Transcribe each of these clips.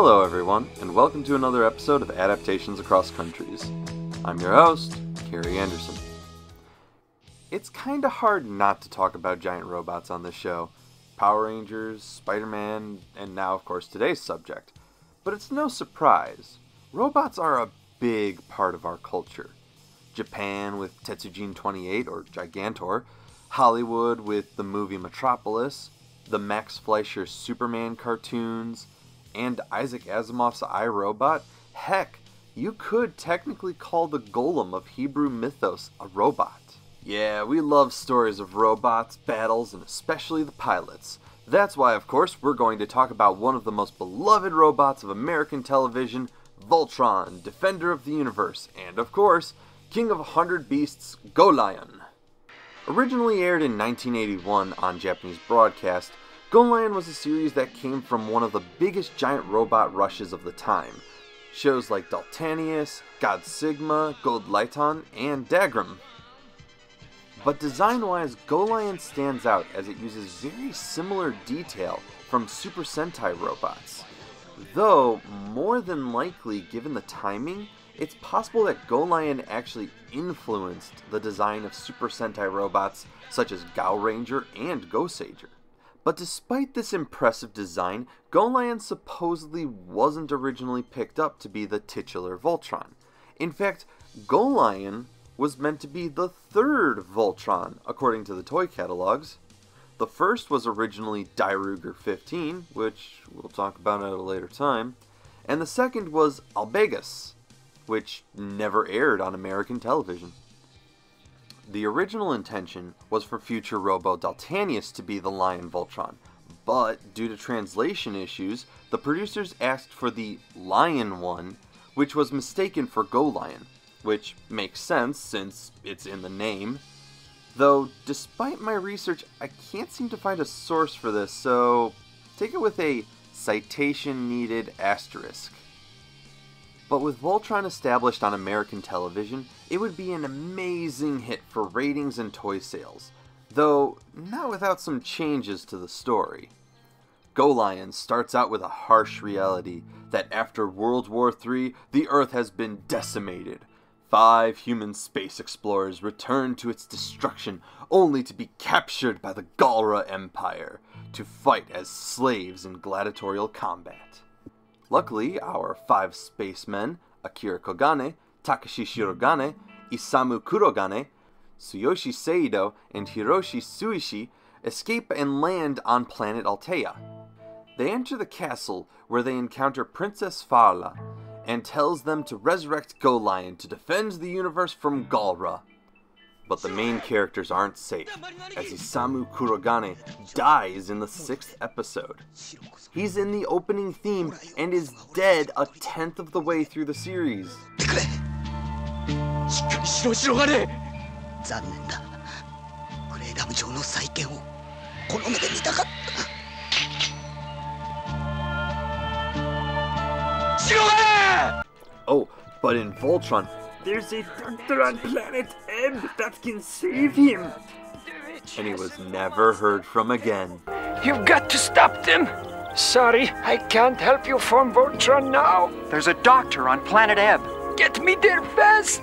Hello everyone, and welcome to another episode of Adaptations Across Countries. I'm your host, Carrie Anderson. It's kinda hard not to talk about giant robots on this show. Power Rangers, Spider-Man, and now of course today's subject. But it's no surprise. Robots are a big part of our culture. Japan with Tetsujin 28 or Gigantor, Hollywood with the movie Metropolis, the Max Fleischer Superman cartoons, and Isaac Asimov's iRobot. Heck, you could technically call the golem of Hebrew mythos a robot. Yeah, we love stories of robots, battles, and especially the pilots. That's why, of course, we're going to talk about one of the most beloved robots of American television, Voltron, Defender of the Universe, and of course, King of 100 Beasts, Golion. Originally aired in 1981 on Japanese broadcast, Golion was a series that came from one of the biggest giant robot rushes of the time. Shows like Daltanius, God Sigma, Gold Lighton, and Dagram. But design-wise, Golion stands out as it uses very similar detail from Super Sentai robots. Though, more than likely, given the timing, it's possible that Golion actually influenced the design of Super Sentai robots such as Gao Ranger and Goseiger. But despite this impressive design, Golion supposedly wasn't originally picked up to be the titular Voltron. In fact, Golion was meant to be the third Voltron, according to the toy catalogs. The first was originally Dairuger 15, which we'll talk about at a later time, and the second was Albegus, which never aired on American television. The original intention was for future Robo Daltanius to be the Lion Voltron, but due to translation issues, the producers asked for the Lion one, which was mistaken for Golion, which makes sense since it's in the name. Though, despite my research, I can't seem to find a source for this, so take it with a citation needed asterisk. But with Voltron established on American television, it would be an amazing hit for ratings and toy sales, though not without some changes to the story. Golion starts out with a harsh reality that after World War III, the Earth has been decimated. 5 human space explorers return to its destruction only to be captured by the Galra Empire to fight as slaves in gladiatorial combat. Luckily, our 5 spacemen, Akira Kogane, Takashi Shirogane, Isamu Kurogane, Tsuyoshi Seido, and Hiroshi Suishi, escape and land on planet Altea. They enter the castle, where they encounter Princess Farla, and tells them to resurrect Golion to defend the universe from Galra. But the main characters aren't safe, as Isamu Kurogane dies in the 6th episode. He's in the opening theme and is dead a 10th of the way through the series. Oh, but in Voltron, there's a doctor on planet Ebb that can save him. And he was never heard from again. You've got to stop them! Sorry, I can't help you from Voltron now. There's a doctor on planet Ebb. Get me there fast!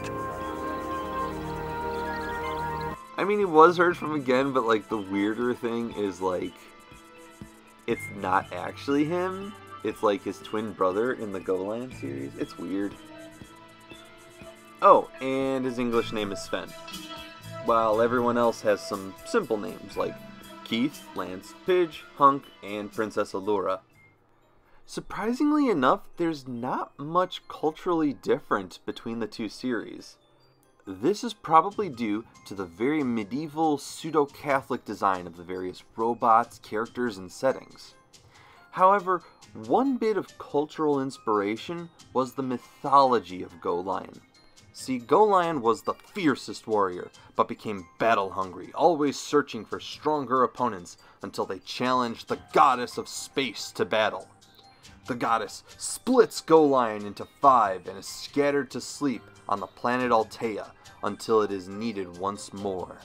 I mean, he was heard from again, but like the weirder thing is like, it's not actually him. It's like his twin brother in the Golion series. It's weird. Oh, and his English name is Sven, while everyone else has some simple names like Keith, Lance, Pidge, Hunk, and Princess Allura. Surprisingly enough, there's not much culturally different between the two series. This is probably due to the very medieval pseudo-Catholic design of the various robots, characters, and settings. However, one bit of cultural inspiration was the mythology of Golion. See, Golion was the fiercest warrior, but became battle-hungry, always searching for stronger opponents until they challenged the goddess of space to battle. The goddess splits Golion into 5 and is scattered to sleep on the planet Altea until it is needed once more.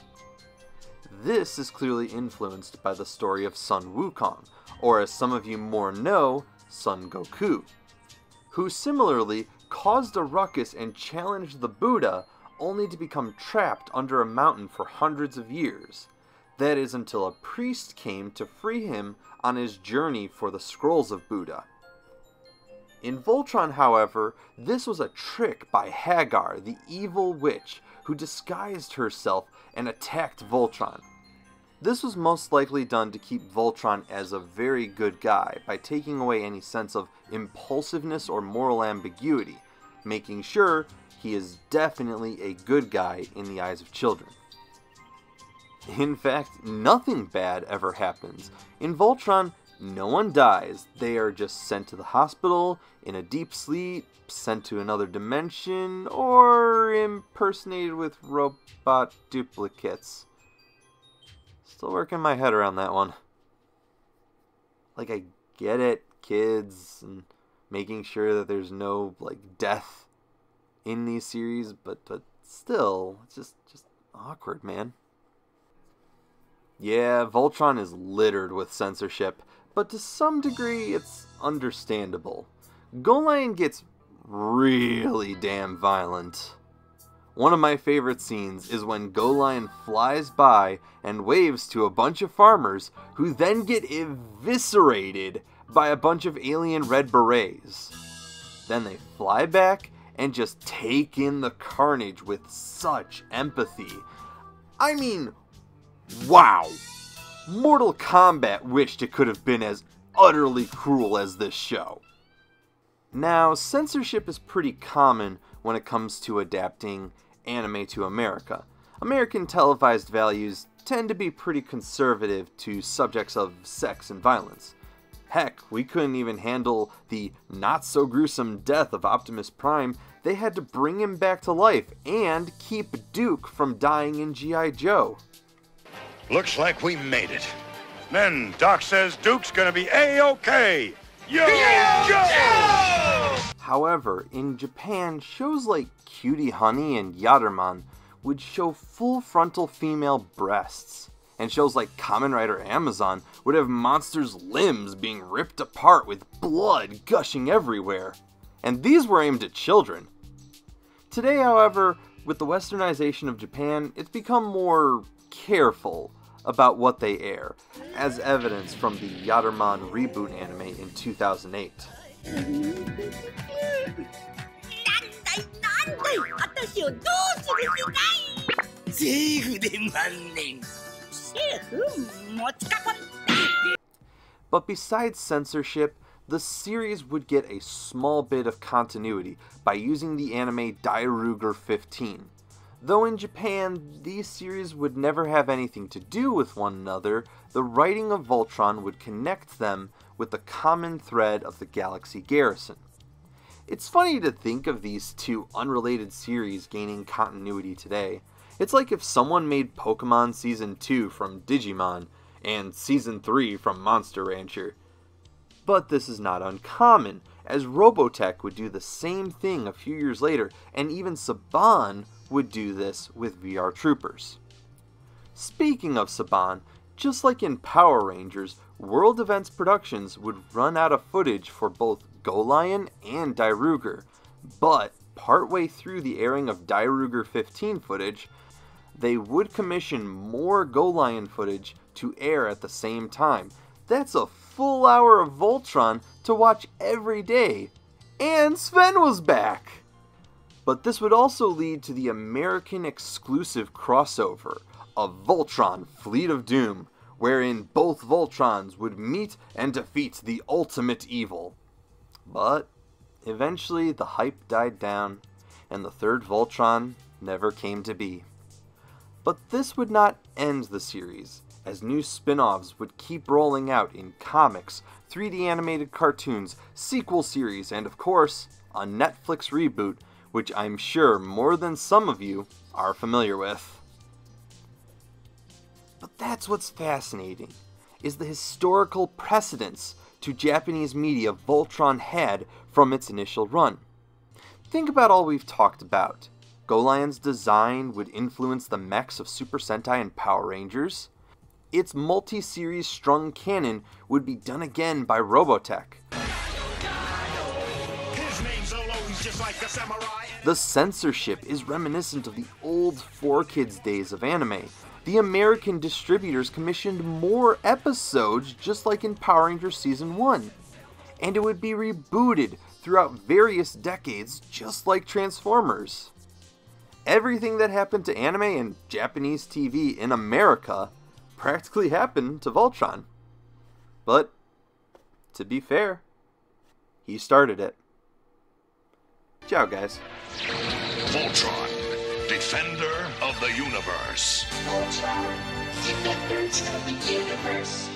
This is clearly influenced by the story of Sun Wukong, or as some of you more know, Son Goku, who similarly caused a ruckus and challenged the Buddha, only to become trapped under a mountain for hundreds of years. That is until a priest came to free him on his journey for the scrolls of Buddha. In Voltron, however, this was a trick by Hagar, the evil witch, who disguised herself and attacked Voltron. This was most likely done to keep Voltron as a very good guy by taking away any sense of impulsiveness or moral ambiguity, making sure he is definitely a good guy in the eyes of children. In fact, nothing bad ever happens. In Voltron, no one dies. They are just sent to the hospital, in a deep sleep, sent to another dimension, or impersonated with robot duplicates. Still working my head around that one. Like, I get it, kids, and making sure that there's no, death in these series, but still, it's just awkward, man. Yeah, Voltron is littered with censorship, but to some degree, it's understandable. Golion gets really damn violent. One of my favorite scenes is when Golion flies by and waves to a bunch of farmers who then get eviscerated by a bunch of alien red berets. Then they fly back and just take in the carnage with such empathy. I mean, wow! Mortal Kombat wished it could have been as utterly cruel as this show. Now, censorship is pretty common when it comes to adapting anime to America. American televised values tend to be pretty conservative to subjects of sex and violence. Heck, we couldn't even handle the not-so-gruesome death of Optimus Prime. They had to bring him back to life and keep Duke from dying in G.I. Joe. Looks like we made it. Men, Doc says Duke's gonna be A-OK! Yo, Joe! However, in Japan, shows like Cutie Honey and Yatterman would show full frontal female breasts. And shows like Kamen Rider Amazon would have monsters' limbs being ripped apart with blood gushing everywhere. And these were aimed at children. Today, however, with the westernization of Japan, it's become more careful about what they air, as evidenced from the Yatterman reboot anime in 2008. But besides censorship, the series would get a small bit of continuity by using the anime Dairuger 15. Though in Japan, these series would never have anything to do with one another, the writing of Voltron would connect them with the common thread of the Galaxy Garrison. It's funny to think of these two unrelated series gaining continuity today. It's like if someone made Pokemon Season 2 from Digimon, and Season 3 from Monster Rancher. But this is not uncommon, as Robotech would do the same thing a few years later, and even Saban would do this with VR Troopers. Speaking of Saban, just like in Power Rangers, World Events Productions would run out of footage for both Golion and Dairuger, but partway through the airing of Dairuger 15 footage, they would commission more Golion footage to air at the same time. That's a full hour of Voltron to watch every day, and Sven was back! But this would also lead to the American exclusive crossover of Voltron Fleet of Doom, wherein both Voltrons would meet and defeat the ultimate evil. But eventually the hype died down, and the third Voltron never came to be. But this would not end the series, as new spin-offs would keep rolling out in comics, 3D animated cartoons, sequel series, and of course, a Netflix reboot, which I'm sure more than some of you are familiar with. But that's what's fascinating, is the historical precedence to Japanese media Voltron had from its initial run. Think about all we've talked about. Golion's design would influence the mechs of Super Sentai and Power Rangers. Its multi-series strung canon would be done again by Robotech. His The censorship is reminiscent of the old 4Kids days of anime. The American distributors commissioned more episodes just like in Power Rangers Season 1. And it would be rebooted throughout various decades just like Transformers. Everything that happened to anime and Japanese TV in America practically happened to Voltron. But, to be fair, he started it. Ciao, guys. Voltron, defender of the universe. Voltron, defenders of the universe.